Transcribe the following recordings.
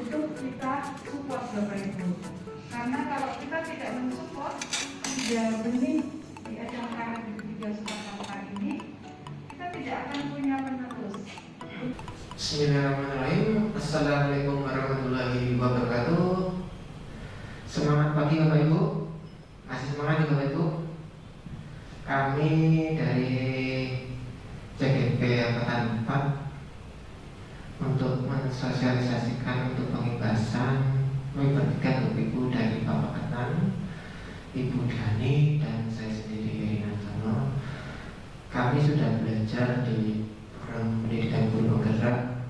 butuh kita support Bapak Ibu. Karena kalau kita tidak mensupport 3 benih di ajang karet di 3 Sumatera kali ini, kita tidak akan punya penerus. Bismillahirrahmanirrahim. Assalamualaikum warahmatullahi wabarakatuh. Semangat pagi Bapak Ibu. Masih semangat ya Bapak Ibu. Kami dari CGP Angkatan 4 untuk mensosialisasikan untuk pengibasan melibatkan Bapak Ibu dari Bapak Ketan, Ibu Dani, dan saya sendiri Rinantono. Kami sudah belajar di program pendidikan guru penggerak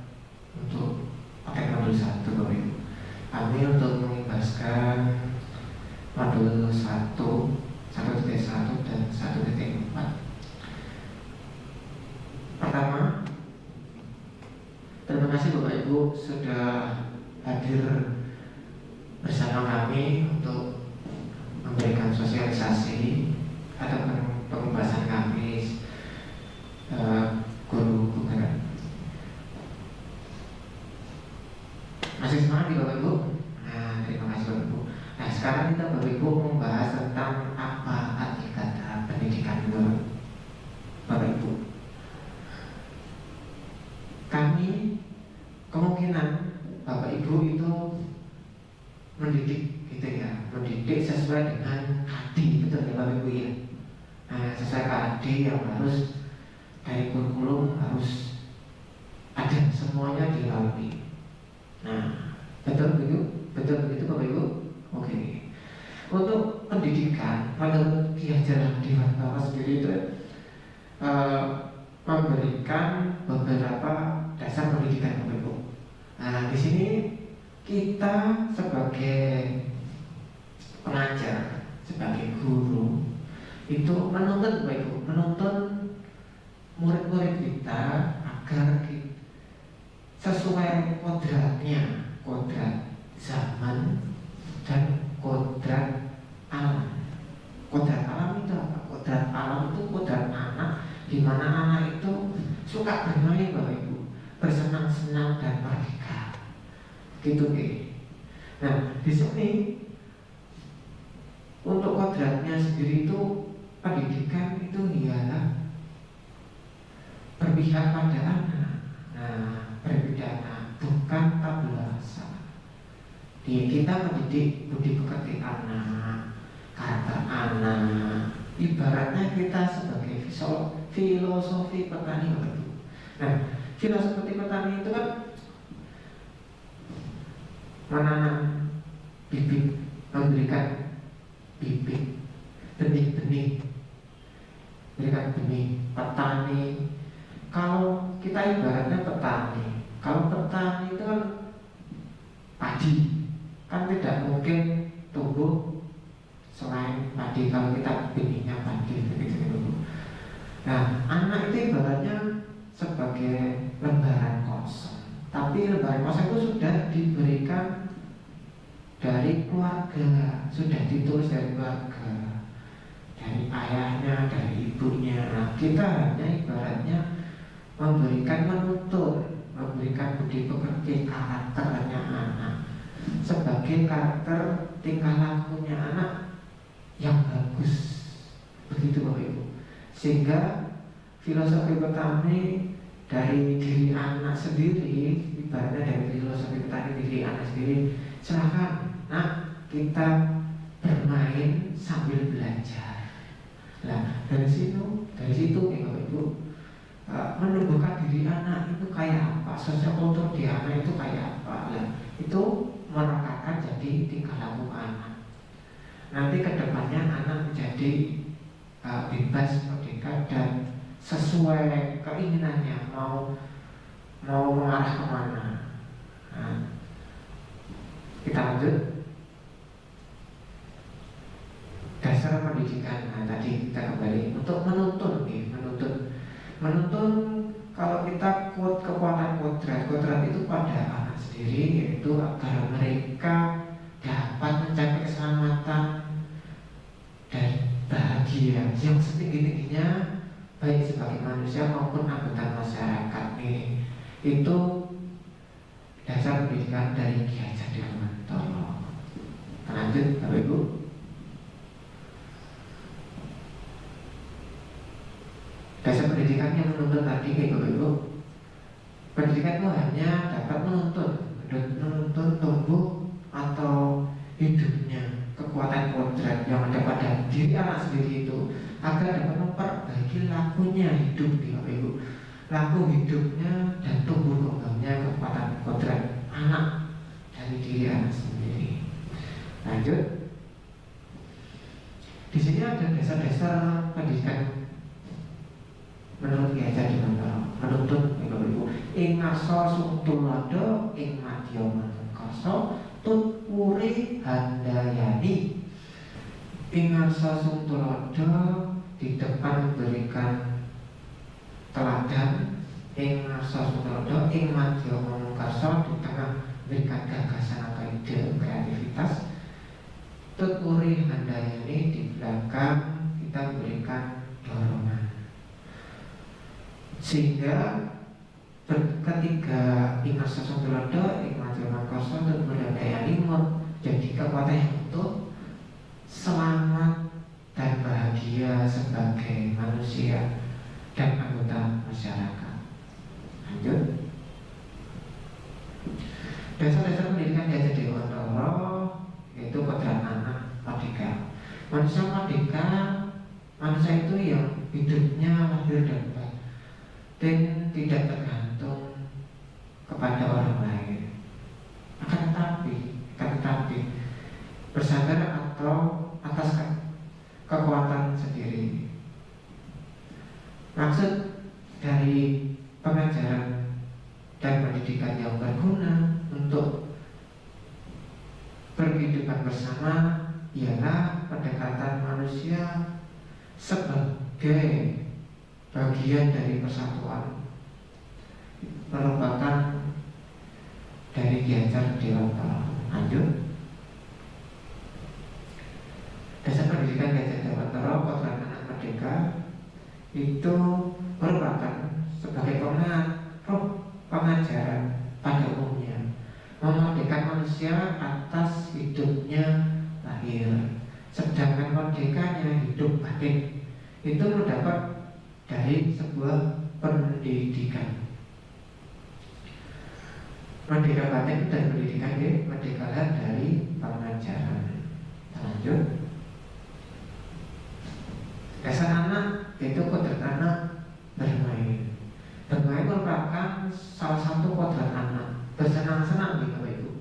untuk paket modul 1 Bapak Ibu. Kami untuk mengibaskan modul 1, 1.1 dan 1.4. Pertama, terima kasih Bapak Ibu sudah hadir bersama kami untuk memberikan sosialisasi atau pembahasan kami guru penggerak. Masih semangat ya Bapak Ibu? Nah, terima kasih Bapak Ibu. Nah, sekarang kita Bapak Ibu membahas tentang apa arti kata pendidikan Bapak Ibu. Kami kemungkinan Bapak Ibu itu mendidik gitu ya, mendidik sesuai dengan hati, betul ya Bapak Ibu ya. Nah, sesuai hati yang harus dari kurikulum harus ada semuanya dilalui. Nah, betul begitu, betul begitu Bapak Ibu. Oke. Untuk pendidikan, menurut Ki Hajar Dewantara sendiri itu memberikan beberapa dasar pendidikan Bapak Ibu. Nah, di sini kita sebagai pengajar, sebagai guru itu menuntut Bapak Ibu, menuntut murid-murid kita agar sesuai kodratnya, kodrat zaman dan kodrat alam. Kodrat alam itu apa? Kodrat alam itu kodrat anak, di mana anak itu suka bermain Bapak Ibu, bersenang-senang dan merdeka. Gitu ya. Nah, di sini untuk kodratnya sendiri itu pendidikan itu ialah berpihak pada anak. Nah, berbeda bukan tabula rasa. Kita mendidik budi pekerti anak, karakter anak. Ibaratnya kita sebagai filosofi petani Bapak Ibu. Nah, filosofi petani itu kan menanam bibit, memberikan bibit, benih-benih, berikan benih. Petani, kalau kita ibaratnya petani, kalau petani itu kan padi, kan tidak mungkin tumbuh selain padi kalau kita benihnya padi begitu. Nah, anak itu ibaratnya sebagai lembaran kosong, tapi lembaran kosong itu sudah diberikan dari keluarga, sudah ditulis dari keluarga, dari ayahnya, dari ibunya. Nah, kita hanya ibaratnya memberikan menutur, memberikan budi pekerti karakternya anak sebagai karakter tingkah lakunya anak yang bagus, begitu Bapak Ibu. Sehingga filosofi petani dari diri anak sendiri, ibaratnya dari filosofi petani diri anak sendiri, silahkan nak kita bermain sambil belajar. Nah, dari situ ya Bapak Ibu, menumbuhkan diri anak itu kayak apa, sosiokultur di anak itu kayak apa. Nah, itu merekatkan jadi tingkah laku anak. Nanti kedepannya anak menjadi bebas, merdeka dan sesuai keinginannya mau mengarah kemana. Nah, kita lanjut. Dasar pendidikan. Nah, tadi kita kembali untuk menuntun nih, menuntun kalau kita kekuatan kodrat itu pada anak sendiri, yaitu agar mereka dapat mencapai keselamatan dan bahagia yang setinggi-tingginya, baik sebagai manusia maupun anggota masyarakat nih. Itu dasar pendidikan dari Ki Hajar Dewantara. Lanjut Bapak Ibu. Dasar pendidikan yang menuntut tadi Bapak Ibu, pendidikan itu hanya dapat menuntut tumbuh atau hidupnya kekuatan kodrat yang ada pada diri anak sendiri itu, agar dapat memperbaiki lakunya hidup di Bapak Ibu, laku hidupnya dan tumbuh kembangnya kekuatan kodrat anak dari diri anak sendiri. Lanjut. Di sini ada dasar-dasar pendidikan menurut Ki Hajar Dewantara, menuntut Bapak Ibu ing ngarsa sungtulodo ing madya manungkasa tut puri handayani. Ing ngarsa sungtulodo di depan memberikan teladan, ing ngarsa sungtulodo ing madya manungkasa di tengah memberikan gagasan atau ide kreativitas. Tut puri handayani di belakang kita memberikan dorongan, sehingga ketika ingat sesuatu lada ikmat zaman kosong dan berdaya lima jadi kekuatan yang utuh, selamat dan bahagia sebagai manusia dan anggota masyarakat. Lanjut. Dasar-dasar pendidikan Ki Hajar Dewantara yaitu kodrat anak merdeka. Manusia merdeka, manusia itu yang hidupnya lahir dan dan tidak tergantung kepada orang lain. Akan tetapi bersandar atau atas kekuatan sendiri. Maksud dari pengajaran dan pendidikan yang berguna untuk berkehidupan bersama ialah pendekatan manusia sebagai bagian dari persatuan, merupakan dari Ki Hajar Dewantara. Lanjut. Dasar pendidikan Ki Hajar Dewantara kodrat anak merdeka itu merupakan sebagai pengajaran pada umumnya, memerdekakan manusia atas hidupnya lahir, sedangkan merdekanya hidup batin itu mendapat dari sebuah pendidikan. Merdeka batin dan pendidikan merdekalah dari pengajaran. Lanjut. Dasar anak itu kodrat anak bermain. Bermain merupakan salah satu kodrat anak. Bersenang-senang nih Bapak Ibu.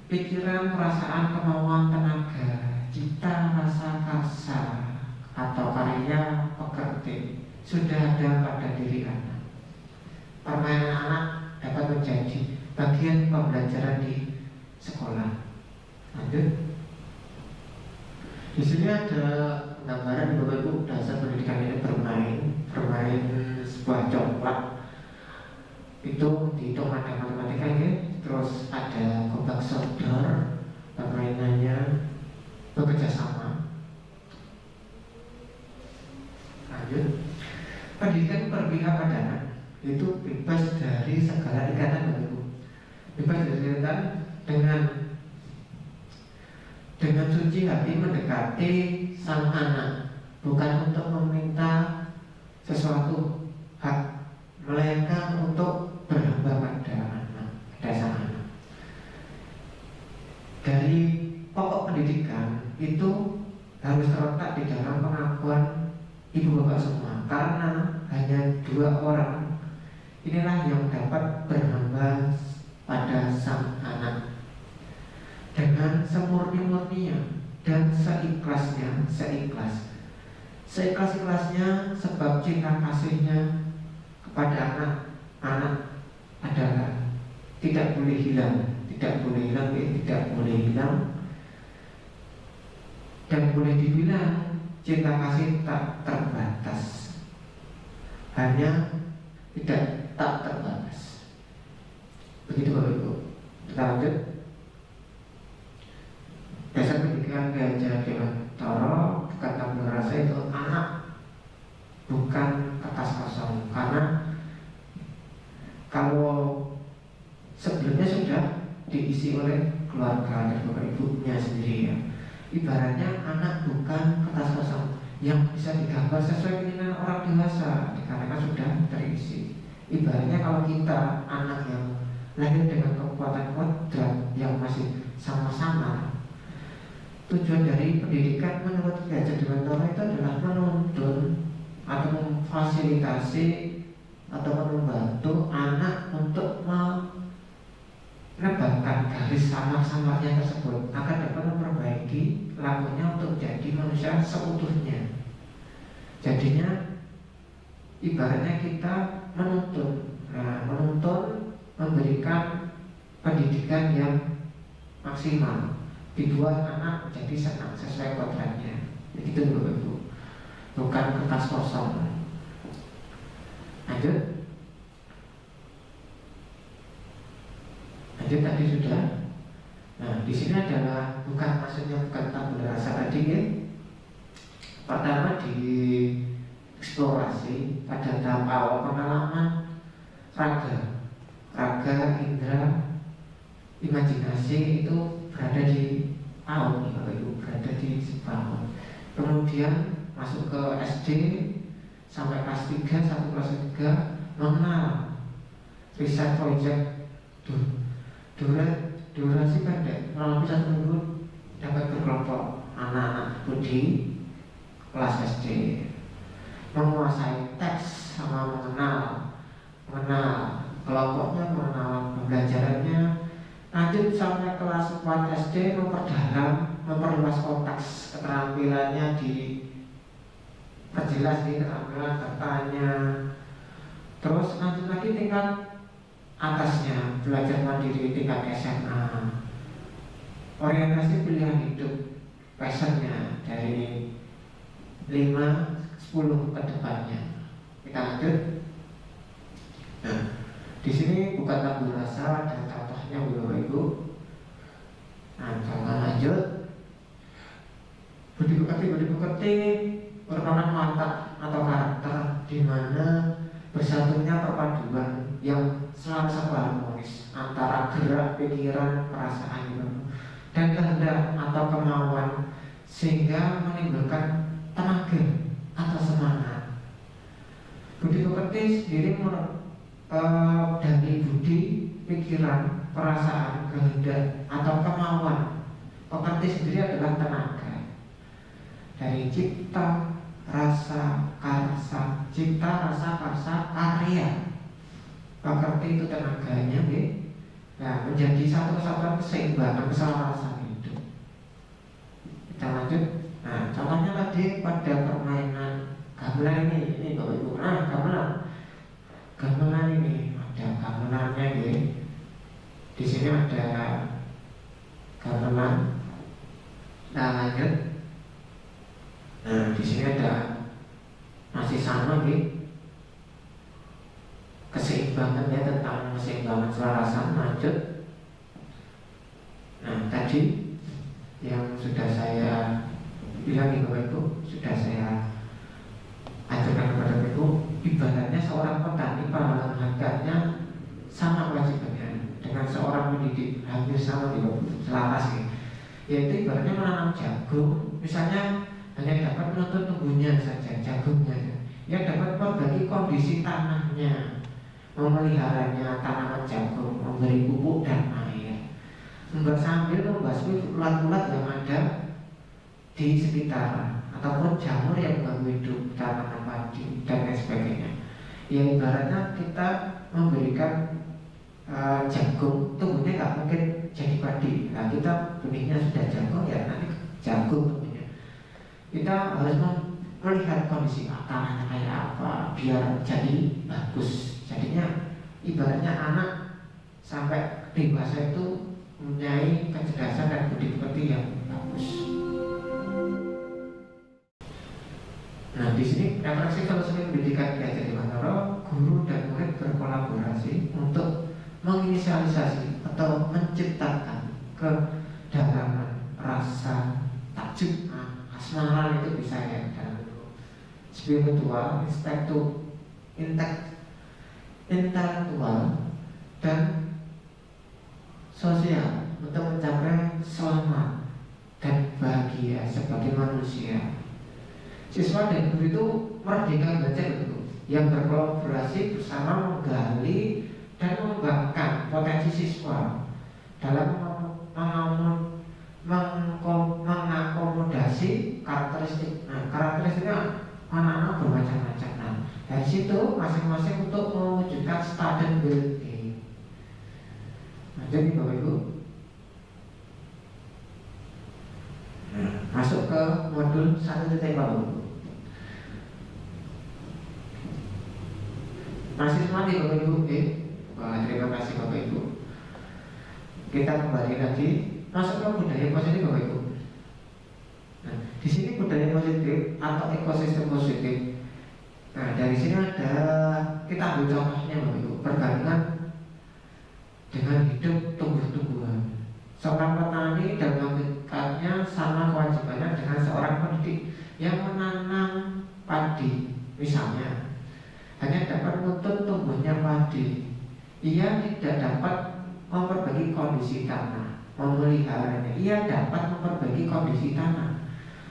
Pikiran, perasaan, kemauan, tenaga, cita, rasa, karsa atau karya pekerti sudah ada pada diri anak. Permainan anak dapat menjadi bagian pembelajaran di sekolah. Lanjut. Di sini ada gambaran Bapak Ibu, dasar pendidikan ini bermain sebuah coklat. Itu dihitung ada matematika ya. Terus ada gobak sodor, permainannya bekerja sama. Lanjut. Pendidikan berpihak pada anak itu bebas dari segala ikatan Bapak Ibu. Bebas dari ikatan dengan suci hati mendekati sang anak, bukan untuk meminta sesuatu hak, melainkan untuk berhamba pada anak, pada sang anak. Dari pokok pendidikan itu harus terletak di dalam pengakuan ibu bapak semua, karena hanya dua orang inilah yang dapat berhamba pada sang anak dengan semurni-murninya dan seikhlas-ikhlasnya, sebab cinta kasihnya kepada anak adalah tidak boleh hilang dan boleh dibilang cinta kasih tak terbatas, hanya tak terbatas. Begitu Bapak Ibu. Kita lanjut. Dasar pendidikan Ki Hajar Dewantara kata berasa itu anak, bukan kertas kosong. Karena kalau sebelumnya bentuknya sendiri ya. Ibaratnya anak bukan kertas kosong yang bisa digambar sesuai keinginan orang dewasa dikarenakan sudah terisi. Ibaratnya kalau kita anak yang lahir dengan kekuatan kodrat yang masih sama-sama, tujuan dari pendidikan menurut Ki Dewantara itu adalah menuntun atau memfasilitasi atau membantu anak untuk menebakkan garis samar-samarnya tersebut agar dapat memperbaiki lakunya untuk menjadi manusia seutuhnya. Jadinya ibaratnya kita menuntun, memberikan pendidikan yang maksimal, dibuat anak menjadi senang sesuai kodratnya. Begitu Bapak Ibu, bukan kertas kosong. Lanjut tadi sudah. Nah, di sini adalah maksudnya bukan tabula rasa tadi ya. Pertama di eksplorasi pada tahap awal pengalaman raga, indera, imajinasi itu berada di PAUD nih Bapak Ibu, berada di PAUD. Kemudian masuk ke SD sampai kelas 3, 1 kelas 3 mengenal riset project durasi pendek melalui 1 minggu dapat berkelompok anak-anak di kelas SD, menguasai teks sama mengenal kelompoknya, mengenal pembelajarannya. Lanjut sampai kelas 4 SD memperluas konteks keterampilannya, perjelas di keterampilan bertanya. Terus lanjut lagi tingkat atasnya, belajar mandiri tingkat SMA, orientasi pilihan hidup, passionnya dari 5-10 ke depannya. Kita lanjut. Nah, di sini bukan tabula rasa dan contohnya Bapak Ibu. Nah, contoh lanjut. Budi pekerti merupakan watak atau karakter di mana bersatunya perpaduan yang selalu harmonis antara gerak, pikiran, perasaan dan kehendak atau kemauan, sehingga menimbulkan tenaga atau semangat. Budi pekerti sendiri dari budi, pikiran, perasaan, kehendak atau kemauan. Pekerti sendiri adalah tenaga dari cipta, rasa, karya. Pekerti itu tenaganya, nah, menjadi satu kesatuan keseimbangan keselarasan hidup. Kita lanjut. Nah, contohnya tadi pada permainan gamelan ini Bapak Ibu. Nah, gamelan ini ada gamelannya ya. Di sini ada gamelan. Nah, lanjut. Nah, di sini ada masih sama ya. Keseimbangan ya, tentang keseimbangan selarasan. Lanjut. Nah, tadi yang sudah saya bilang nih Bapak Ibu, sudah saya ajarkan kepada Bapak Ibu, ibaratnya seorang petani pada hakikatnya sama kewajibannya dengan seorang pendidik, hampir sama di selaras ya. Yaitu ibaratnya menanam jagung, misalnya hanya dapat menuntut tumbuhnya saja, jagungnya ya, dapat membagi kondisi tanahnya, memeliharanya tanaman jagung, memberi pupuk dan air, sambil membasmi ulat-ulat yang ada di sekitar ataupun jamur yang mengganggu hidup tanaman padi dan lain sebagainya. Ya, ibaratnya kita memberikan jagung, tumbuhnya nggak mungkin jadi padi. Nah, kita benihnya sudah jagung ya, nanti jagung tumbuhnya. Kita harus melihat kondisi tanahnya kayak apa biar jadi bagus. Jadinya ibaratnya anak sampai dewasa itu mempunyai kecerdasan dan budi pekerti yang bagus. Nah, di sini referensi filosofi pendidikan Ki Dewantara, guru dan murid berkolaborasi untuk menginisialisasi atau menciptakan kedalaman rasa takjub, asmara itu bisa ya, dalam spiritual, intelektual dan sosial untuk mencapai selamat dan bahagia sebagai manusia. Siswa dan guru itu merdeka belajar itu, yang berkolaborasi bersama menggali dan mengembangkan potensi siswa dalam mengakomodasi karakteristik. Nah, karakteristiknya anak-anak bermacam-macam. Nah, dari situ masing-masing untuk mewujudkan sustainability. Nah, jadi Bapak Ibu, masuk ke modul 1.0. Masih semangat Bapak Ibu? Wah, terima kasih Bapak Ibu. Kita kembali lagi masuk ke budaya positif Bapak Ibu. Nah, di sini budaya positif atau ekosistem positif. Nah, dari sini ada, kita ambil contohnya Bapak Ibu, perbandingan dengan hidup tumbuh-tumbuhan. Seorang petani dalam hakikatnya sama kewajibannya dengan seorang pendidik yang menanam padi, misalnya hanya dapat menuntut tumbuhnya padi. Ia tidak dapat memperbaiki kondisi tanah, memeliharanya. Ia dapat memperbaiki kondisi tanah,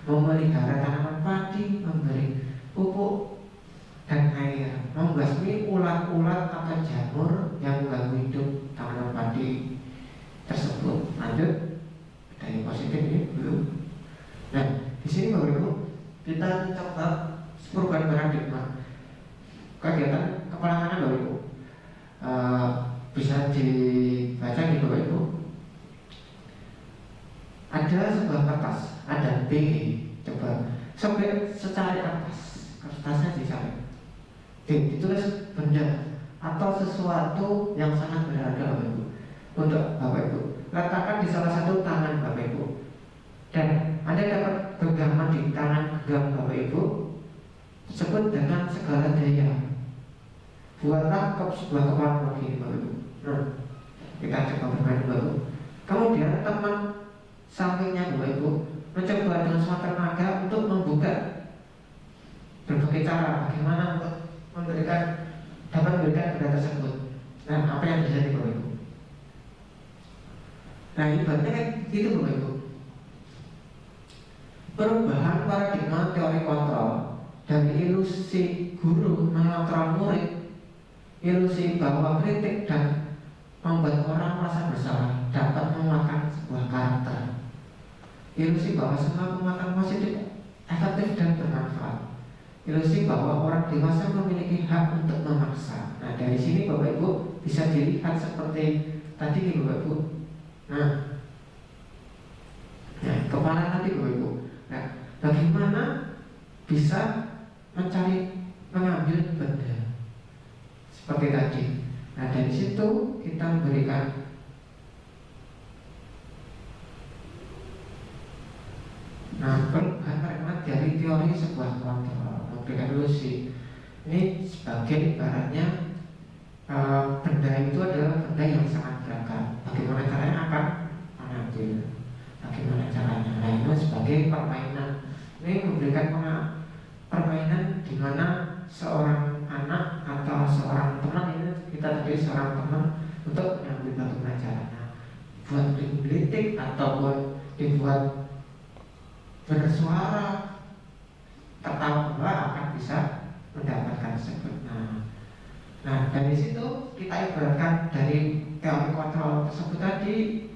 memelihara tanaman padi, memberi pupuk dan air, membasmi ulat-ulat atau jamur yang mengganggu hidup tanaman padi tersebut. Lanjut, dari positif ini belum. Nah, di sini Bapak Ibu, kita coba perubahan paradigma. Kegiatan kepala tangan Bapak Ibu bisa dibaca di Bapak Ibu. Ada sebuah kertas, ada B. Coba sobek secari kertasnya dicari. D, ditulis benda atau sesuatu yang sangat berharga Bapak Ibu. Untuk Bapak Ibu, letakkan di salah satu tangan Bapak Ibu, dan Anda dapat genggaman di tangan genggam Bapak Ibu sebut dengan segala daya. Buatlah sebuah kepala begini Bapak Ibu. Nah, kita coba bermain Bapak. Kemudian teman sampingnya Bapak Ibu mencoba dengan semua tenaga untuk membuka berbagai cara bagaimana untuk dapat memberikan benda tersebut. Nah, apa yang terjadi Bapak Ibu? Nah, ibaratnya kan gitu Bapak Ibu. Perubahan paradigma teori kontrol dari ilusi guru mengontrol murid, ilusi bahwa kritik dan membuat orang merasa bersalah dapat memakan sebuah karakter. Ilusi bahwa semua penguatan positif efektif dan bermanfaat. Ilusi bahwa orang dewasa memiliki hak untuk memaksa. Nah, dari sini Bapak Ibu bisa dilihat seperti tadi nih Bapak Ibu. Nah, kepala nanti Bapak Ibu. Nah, bagaimana bisa mengambil benda seperti tadi. Nah, dari situ kita memberikan perubahan dari teori sebuah kontrol, memberikan ilusi. Ini sebagai ibaratnya benda itu adalah benda yang sangat beragam. Bagaimana caranya akan mengambil? Bagaimana caranya? Nah, itu sebagai permainan. Ini memberikan permainan di mana seorang anak atau seorang teman, ini kita tadi seorang teman untuk mengambil bagaimana caranya buat gelitik ataupun dibuat bersuara tertawa akan bisa mendapatkan tersebut. Nah, dari situ kita ibaratkan dari teori kontrol tersebut tadi,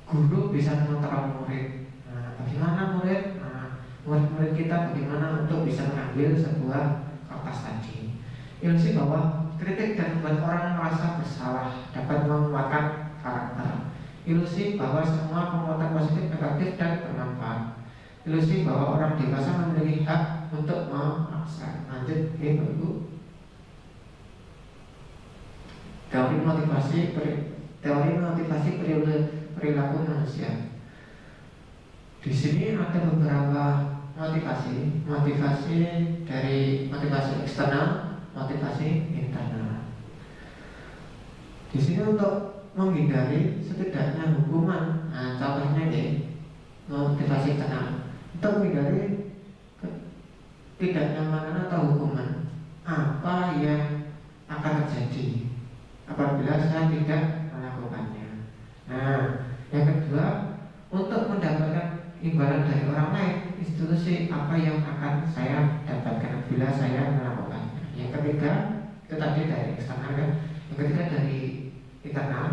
guru bisa mengontrol murid. Nah, bagaimana murid? Nah, murid-murid kita bagaimana untuk bisa mengambil sebuah kertas tadi. Ilusi bahwa kritik dan membuat orang merasa bersalah dapat menguatkan karakter. Ilusi bahwa semua penguatan positif, negatif dan bermanfaat. Ilusi bahwa orang dewasa memiliki hak untuk memaksa. Lanjut, Ibu. Teori motivasi perilaku manusia. Di sini ada beberapa motivasi dari motivasi eksternal, motivasi internal. Di sini untuk menghindari setidaknya hukuman. Nah, contohnya ini motivasi eksternal. Untuk menghindari tidak nyamanan atau hukuman, apa yang akan terjadi apabila saya tidak melakukannya. Nah, yang kedua, untuk mendapatkan imbalan dari orang lain, institusi apa yang akan saya dapatkan bila saya melakukannya. Yang ketiga, itu tadi dari eksternal kan. Yang ketiga dari internal,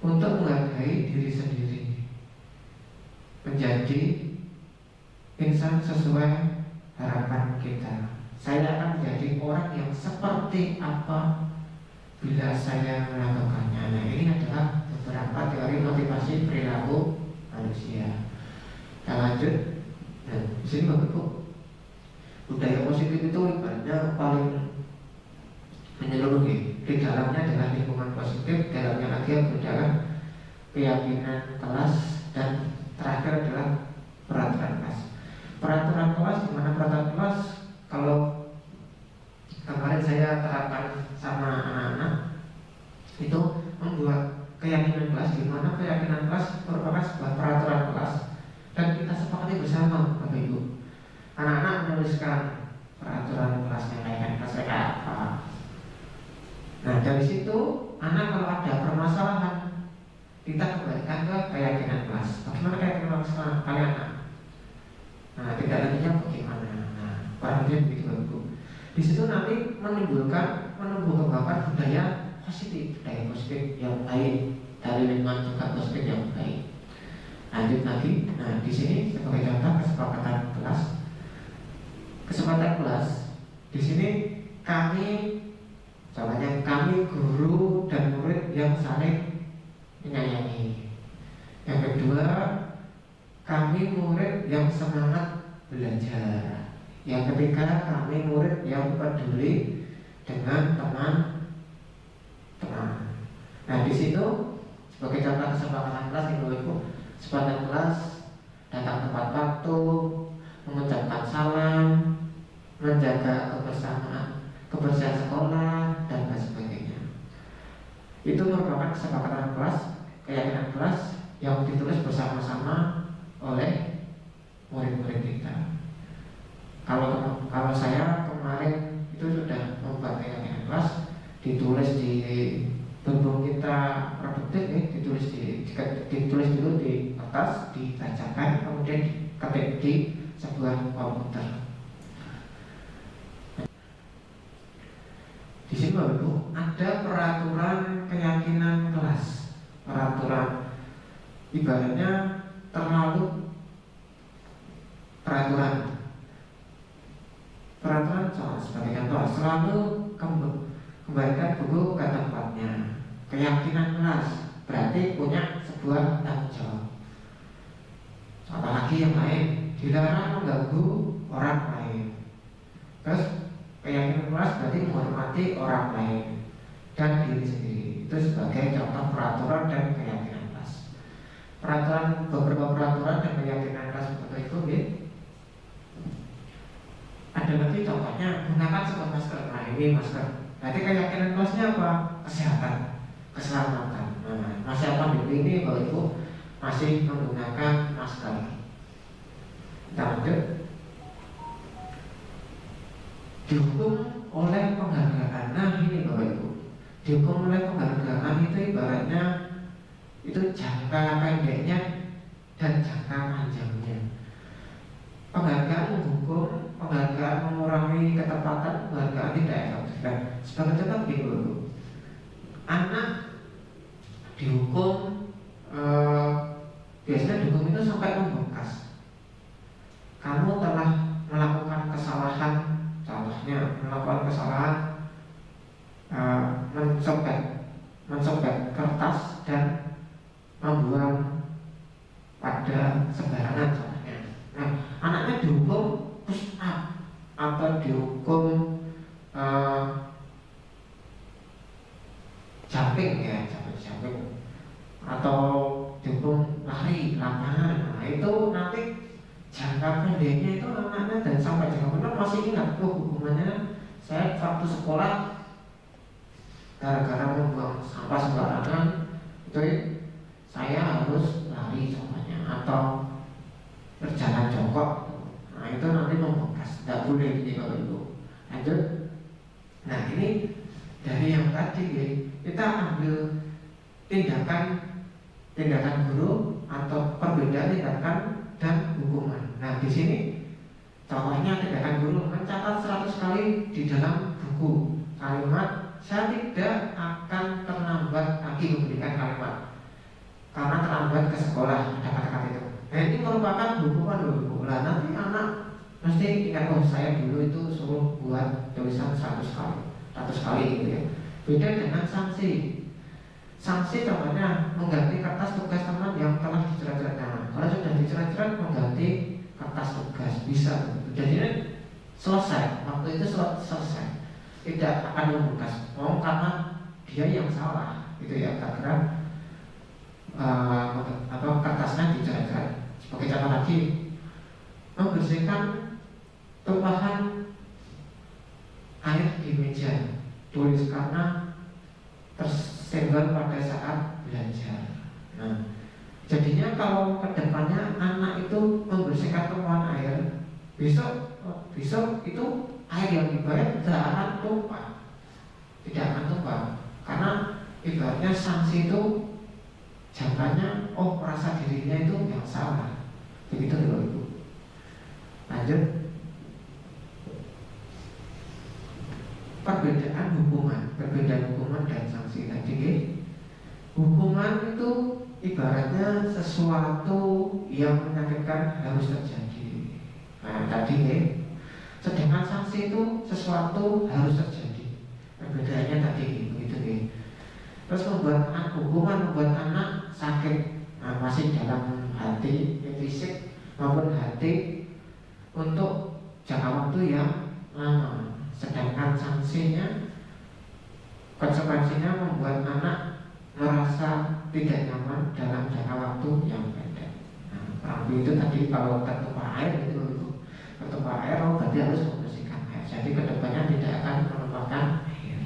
untuk menghargai diri sendiri, menjadi insan sesuai harapan kita. Saya akan menjadi orang yang seperti apa bila saya melakukannya. Nah, ini adalah beberapa teori motivasi perilaku manusia. Kita lanjut. Nah, di sini Bapak Ibu, budaya positif itu ibaratnya paling menyeluruh. Di dalamnya adalah lingkungan positif, dalamnya lagi adalah keyakinan kelas, dan terakhir adalah peraturan kelas. Peraturan kelas, di mana peraturan kelas kalau kemarin saya terapkan sama anak-anak itu membuat keyakinan kelas, di mana keyakinan kelas merupakan sebuah peraturan kelas dan kita sepakati bersama, Bapak Ibu. Anak-anak menuliskan peraturan kelasnya kayak kelas kayak apa. Nah, dari situ anak kalau ada permasalahan kita kembalikan ke keyakinan kelas. Bagaimana keyakinan kelas kalian? Nah, tidak lanjutnya bagaimana? Nah, kurang lebih begitu, Bapak Ibu. Di situ nanti menumbuh kembangkan budaya positif yang baik, dari lingkungan juga positif yang baik. Lanjut lagi. Nah, di sini sebagai contoh kesepakatan kelas. Kesepakatan kelas di sini kami guru dan murid yang saling menyayangi. Yang kedua, kami murid yang semangat belajar. Yang ketiga, kami murid yang peduli dengan teman-teman. Nah, di situ sebagai contoh kesepakatan kelas Ibu, kesepakatan kelas datang tepat waktu, mengucapkan salam, menjaga kebersihan sekolah, dan lain sebagainya. Itu merupakan kesepakatan kelas, keyakinan kelas yang ditulis bersama-sama oleh murid-murid kita. Kalau saya kemarin itu sudah membuat keyakinan kelas, ditulis di gerbong kita produktif, ditulis dulu di kertas, dibacakan, kemudian diketik di sebuah komputer. Di sini Bapak Ibu ada peraturan keyakinan kelas. Peraturan ibaratnya terlalu peraturan sebagai contoh, selalu kembalikan buku ke tempatnya. Keyakinan kelas berarti punya sebuah tanggung jawab. Apalagi yang lain, dilarang mengganggu orang lain. Terus keyakinan kelas berarti menghormati orang lain dan diri sendiri. Itu sebagai contoh peraturan dan keyakinan kelas. Beberapa peraturan dan keyakinan kelas seperti itu, ada lagi contohnya, gunakan sebuah masker. Nah, ini masker. Berarti keyakinan kelasnya apa? Kesehatan, keselamatan. Nah, masa pandemi ini Bapak Ibu masih menggunakan masker. Kita lanjut. Dihukum oleh penghargaan. Nah, ini Bapak Ibu, dihukum oleh penghargaan itu ibaratnya itu jangka pendeknya dan jangka panjangnya. Penghargaan menghukum, penghargaan mengurangi ketepatan, penghargaan tidak efektif. Nah, sebagai contoh begini dulu, anak dihukum, biasanya dihukum itu sampai membekas. Kamu telah melakukan kesalahan, contohnya melakukan kesalahan mensobek kertas dan membuang pada sembarangan, contohnya. Nah, anaknya dihukum push up atau dihukum jumping atau dihukum lari lapangan. Nah, itu nanti jangka pendeknya itu anaknya dan sampai jangka pendek masih ingat, hukumannya saya waktu sekolah gara-gara membuang sampah sembarangan itu saya harus lari contohnya, atau berjalan jongkok. Nah, itu nanti membekas, tidak boleh ini Bapak Ibu. Lanjut. Nah, ini dari yang tadi kita ambil tindakan guru atau perbedaan tindakan dan hukuman. Nah, di sini contohnya tindakan guru mencatat 100 kali di dalam buku kalimat saya tidak akan terlambat lagi memberikan kalimat karena terlambat ke sekolah, ada kata-kata itu. Nah, ini merupakan hukuman loh. Nah, nanti anak mesti ingat, oh saya dulu itu suruh buat tulisan 100 kali gitu ya. Beda dengan sanksi. Sanksi contohnya mengganti kertas tugas teman yang telah dicerat-cerat. Nah, kalau sudah dicerat-cerat mengganti kertas tugas bisa. Jadi selesai, waktu itu selesai. Tidak akan membekas. Karena dia yang salah, gitu ya. Karena kertasnya dicerat-cerat. Sebagai contoh lagi, membersihkan tumpahan air di meja tulis karena tersenggol pada saat belajar. Nah, jadinya kalau kedepannya anak itu membersihkan tumpahan air, besok itu air yang dibayar tidak akan tumpah, karena ibaratnya sanksi itu jangkanya merasa dirinya itu yang salah, begitu loh Ibu. Lanjut, perbedaan hukuman dan sanksi tadi. Hukuman itu ibaratnya sesuatu yang menyakitkan harus terjadi. Nah, tadi sedangkan sanksi itu sesuatu harus terjadi. Perbedaannya tadi begitu nih. Terus hukuman membuat anak sakit, masih dalam hati, fisik maupun hati untuk jangka waktu yang lama. Sedangkan sanksinya, konsekuensinya membuat anak merasa tidak nyaman dalam jangka waktu yang pendek. Nah, itu tadi kalau tertumpah air itu tertumpah air, berarti harus membersihkan air. Jadi kedepannya tidak akan menumpahkan air.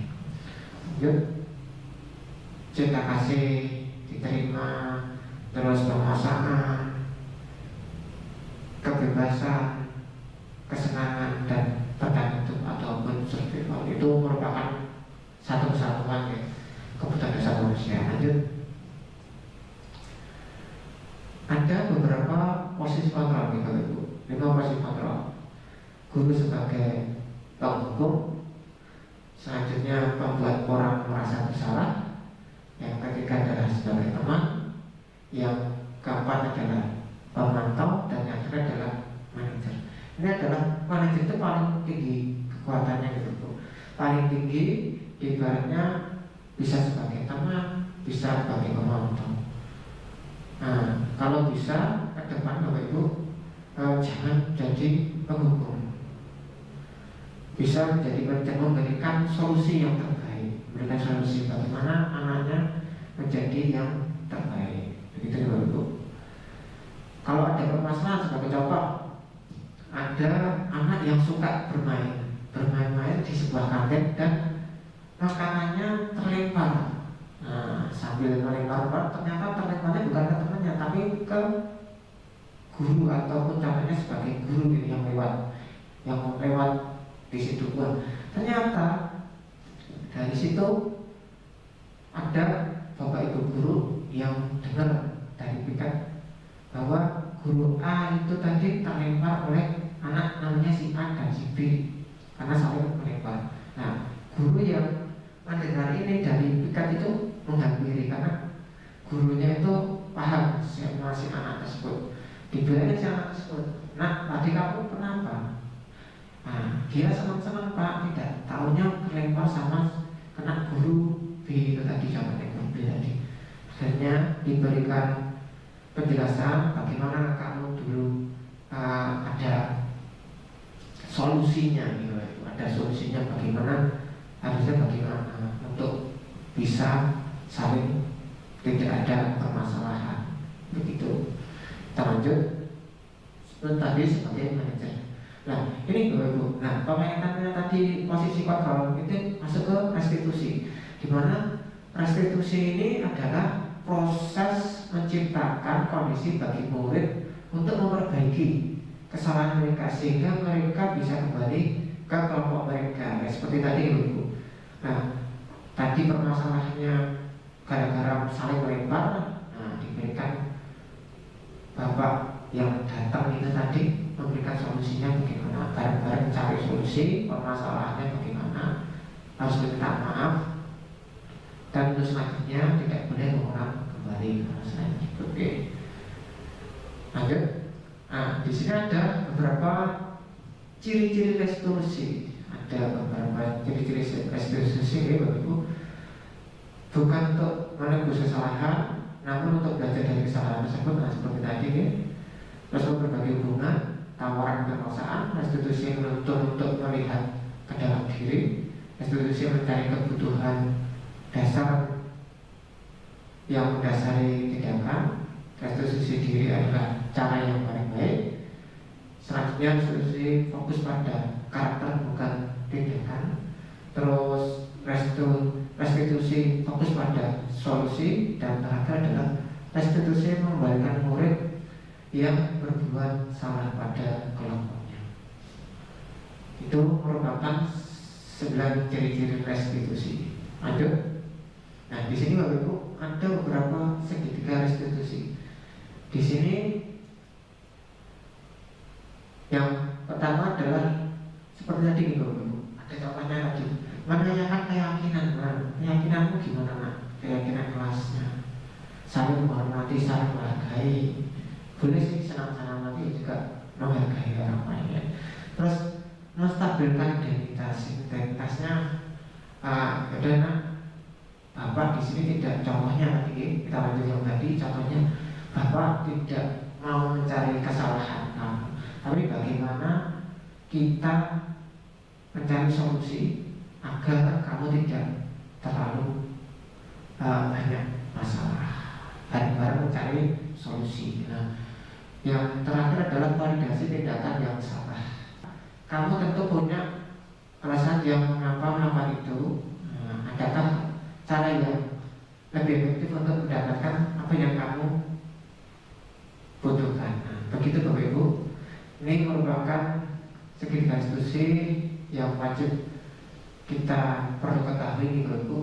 Lanjut, cinta kasih diterima, terus penguasaan, kebebasan, kesenangan dan tergantung ataupun survival itu merupakan satu kesatuan ya, kebutuhan dasar manusia. Lanjut, ada beberapa posisi kontrol nih Bapak Ibu, 5 posisi kontrol. Guru sebagai penghukum, selanjutnya membuat orang merasa bersalah, yang ketiga adalah sebagai teman, yang keempat adalah pemantau, dan yang terakhir adalah manajer. Ini adalah manajer itu paling tinggi kekuatannya gitu Bu. Paling tinggi ibaratnya bisa sebagai teman, bisa sebagai pemantau. Nah, kalau bisa ke depan Bapak Ibu jangan jadi penghukum. Bisa memberikan solusi yang terbaik, memberikan solusi bagaimana anaknya menjadi yang terbaik. Begitu Bapak Ibu. Kalau ada permasalahan sebagai contoh, ada anak yang suka bermain-main di sebuah kantin dan makanannya terlempar. Nah, sambil melempar, ternyata terlemparnya bukan ke temannya, tapi ke guru ataupun contohnya sebagai guru yang lewat di situ pun. Ternyata dari situ ada bapak ibu guru yang dengar dari piket bahwa guru A itu tadi terlempar oleh anak namanya si A dan si B karena saling melempar. Nah, guru yang mendengar ini dari piket itu menghampiri karena gurunya itu paham sama si anak tersebut. Dibilangin si anak tersebut, "Nak, tadi kamu kenapa?" Nah, dia senang-senang Pak, tidak tahunya kelempar sama kena guru B itu tadi, contohnya guru B tadi. Akhirnya diberikan penjelasan bagaimana kamu dulu ada solusinya gitu. Ada solusinya bagaimana untuk bisa saling tidak ada permasalahan. Begitu. Kita lanjut. Tadi sebagai manajer. Nah, ini Bapak Ibu. Nah, pemaitannya tadi posisi kontrol itu masuk ke restitusi. Di mana restitusi ini adalah proses menciptakan kondisi bagi murid untuk memperbaiki kesalahan mereka sehingga mereka bisa kembali ke kelompok mereka. Ya, seperti tadi Ibu. Nah, tadi permasalahannya gara-gara saling melempar, nah diberikan Bapak yang datang itu tadi memberikan solusinya bagaimana, bareng-bareng cari solusi permasalahannya bagaimana, harus minta maaf, dan untuk selanjutnya tidak boleh mengulang kembali masalahnya. Oke. Lanjut. Nah, di sini ada beberapa ciri-ciri restitusi. Ada beberapa ciri-ciri restitusi ini, Bapak Ibu. Bukan untuk menebus kesalahan, namun untuk belajar dari kesalahan tersebut. Nah, seperti tadi ya. Terus berbagi hubungan, tawaran kemaksaan, restitusi menuntut untuk melihat ke dalam diri, restitusi mencari kebutuhan dasar yang mendasari tindakan, restitusi diri adalah cara yang paling baik. Selanjutnya restitusi fokus pada karakter bukan tindakan. Terus restitusi fokus pada solusi, dan terakhir adalah restitusi mengembalikan murid yang berbuat salah pada kelompoknya. Itu merupakan 9 ciri-ciri restitusi. Lanjut. Nah, di sini Bapak Ibu ada beberapa segitiga restitusi. Di sini yang pertama adalah seperti tadi nih Bapak Ibu. Ada contohnya tadi, menanyakan keyakinan. Keyakinanmu gimana nak? Keyakinan kelasnya. Saling menghormati, saling menghargai. Boleh sih senang-senang, tapi juga menghargai orang lain ya. Terus menstabilkan identitasnya. Udah nak, Bapak di sini tidak, contohnya tadi kita lanjut yang tadi, contohnya Bapak tidak mau mencari kesalahan kamu, tapi bagaimana kita mencari solusi agar kamu tidak terlalu banyak masalah, bareng-bareng mencari solusi. Nah, yang terakhir adalah validasi tindakan yang salah. Kamu tentu punya alasan yang mengapa itu. Nah, adakah cara yang lebih efektif untuk mendapatkan apa yang kamu butuhkan? Nah, begitu Bapak Ibu. Ini merupakan segitiga restitusi yang wajib kita perlu ketahui nih Bapak Ibu.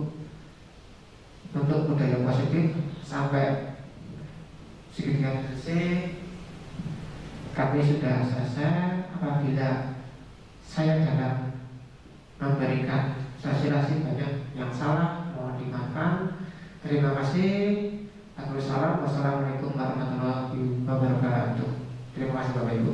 Untuk budaya positif sampai segitiga restitusi kami sudah selesai. Apabila saya dalam memberikan sosialisasi banyak yang salah, mohon dimaafkan. Terima kasih. Assalamualaikum warahmatullahi wabarakatuh. Terima kasih Bapak Ibu.